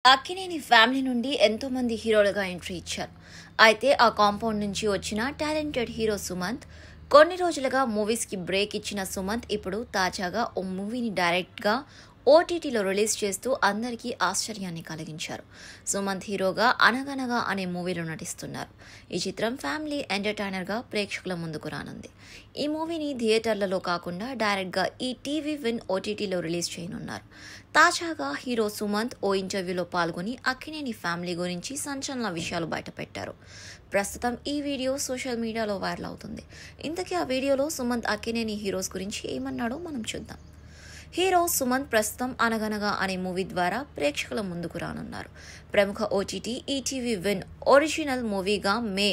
Akkineni family నుండి ఎంతోమంది హీరోలుగా ఎంట్రీ ఇచ్చారు. అయితే ఆ కాంపౌండ్ నుంచి వచ్చిన టాలెంటెడ్ హీరో సుమంత్ కొన్ని రోజులుగా మూవీస్కి బ్రేక్ ఇచ్చిన సుమంత్ ఇప్పుడు తాజాగా ఓ మూవీని డైరెక్ట్గా ఓటీటీలో రిలీజ్ చేస్తూ అందరికీ ఆశ్చర్యాన్ని కలిగించారు. సుమంత్ హీరోగా అనగనగా అనే మూవీలో నటిస్తున్నారు. ఈ చిత్రం ఫ్యామిలీ ఎంటర్టైనర్గా ప్రేక్షకుల ముందుకు రానుంది. ఈ మూవీని థియేటర్లలో కాకుండా డైరెక్ట్గా ఈ టీవీ విన్ ఓటీటీలో రిలీజ్ చేయనున్నారు. తాజాగా హీరో సుమంత్ ఓ ఇంటర్వ్యూలో పాల్గొని అక్కినేని ఫ్యామిలీ గురించి సంచలన విషయాలు బయటపెట్టారు. ప్రస్తుతం ఈ వీడియో సోషల్ మీడియాలో వైరల్ అవుతుంది. ఇంతకీ ఆ వీడియోలో సుమంత్ అక్కినేని హీరోస్ గురించి ఏమన్నాడో మనం చూద్దాం. హీరో సుమంత్ ప్రస్తుతం అనగనగా అనే మూవీ ద్వారా ప్రేక్షకుల ముందుకు రానున్నారు. ప్రముఖ ఓటీటీ ఈటీవీ విన్ ఒరిజినల్ మూవీగా మే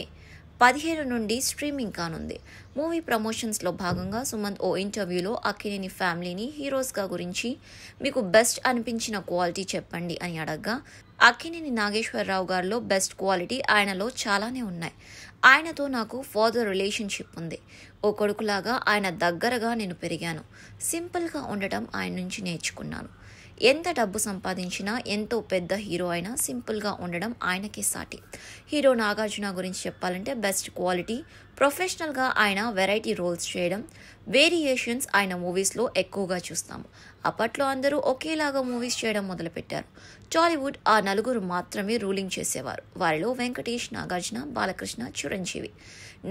17 నుండి స్ట్రీమింగ్ కానుంది. మూవీ ప్రమోషన్స్లో భాగంగా సుమంత్ ఓ ఇంటర్వ్యూలో అక్కినేని ఫ్యామిలీని హీరోస్గా గురించి మీకు బెస్ట్ అనిపించిన క్వాలిటీ చెప్పండి అని అడగ్గా, అక్కినేని నాగేశ్వరరావు గారిలో బెస్ట్ క్వాలిటీ ఆయనలో చాలానే ఉన్నాయి. ఆయనతో నాకు ఫాదర్ రిలేషన్షిప్ ఉంది. ఓ కొడుకులాగా ఆయన దగ్గరగా నేను పెరిగాను. సింపుల్గా ఉండటం ఆయన నుంచి నేర్చుకున్నాను. ఎంత డబ్బు సంపాదించినా, ఎంతో పెద్ద హీరో అయినా సింపుల్గా ఉండడం ఆయనకే సాటి. హీరో నాగార్జున గురించి చెప్పాలంటే బెస్ట్ క్వాలిటీ ప్రొఫెషనల్గా ఆయన వెరైటీ రోల్స్ చేయడం, వేరియేషన్స్ ఆయన మూవీస్లో ఎక్కువగా చూస్తాము. అప్పట్లో అందరూ ఒకేలాగా మూవీస్ చేయడం మొదలుపెట్టారు. టాలీవుడ్ ఆ నలుగురు మాత్రమే రూలింగ్ చేసేవారు. వారిలో వెంకటేష్, నాగార్జున, బాలకృష్ణ, చిరంజీవి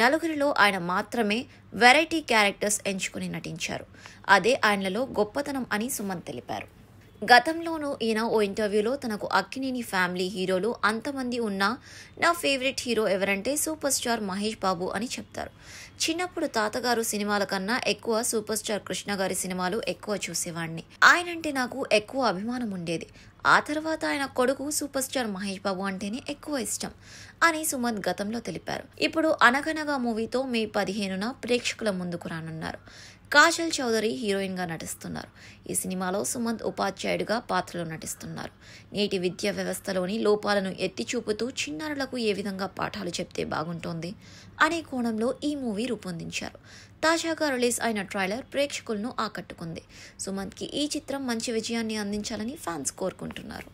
నలుగురిలో ఆయన మాత్రమే వెరైటీ క్యారెక్టర్స్ ఎంచుకుని నటించారు. అదే ఆయనలో గొప్పతనం అని సుమంత్ తెలిపారు. గతంలోనూ ఈయన ఓ ఇంటర్వ్యూలో తనకు అక్కినేని ఫ్యామిలీ హీరోలు అంతమంది ఉన్నా నా ఫేవరెట్ హీరో ఎవరంటే సూపర్ స్టార్ మహేష్ బాబు అని చెప్తారు. చిన్నప్పుడు తాతగారు సినిమాల కన్నా ఎక్కువ సూపర్ స్టార్ కృష్ణ గారి సినిమాలు ఎక్కువ చూసేవాడిని. ఆయనంటే నాకు ఎక్కువ అభిమానం ఉండేది. ఆ తర్వాత ఆయన కొడుకు సూపర్ స్టార్ మహేష్ బాబు అంటేనే ఎక్కువ ఇష్టం అని సుమంత్ గతంలో తెలిపారు. ఇప్పుడు అనగనగా మూవీతో మే 15న ప్రేక్షకుల ముందుకు రానున్నారు. కాజల్ చౌదరి హీరోయిన్గా నటిస్తున్నారు. ఈ సినిమాలో సుమంత్ ఉపాధ్యాయుడిగా పాత్రలో నటిస్తున్నారు. నేటి విద్యా వ్యవస్థలోని లోపాలను ఎత్తి చూపుతూ చిన్నారులకు ఏ విధంగా పాఠాలు చెప్తే బాగుంటోంది అనే కోణంలో ఈ మూవీ రూపొందించారు. తాజాగా రిలీజ్ అయిన ట్రైలర్ ప్రేక్షకులను ఆకట్టుకుంది. సుమంత్కి ఈ చిత్రం మంచి విజయాన్ని అందించాలని ఫ్యాన్స్ కోరుకుంటున్నారు.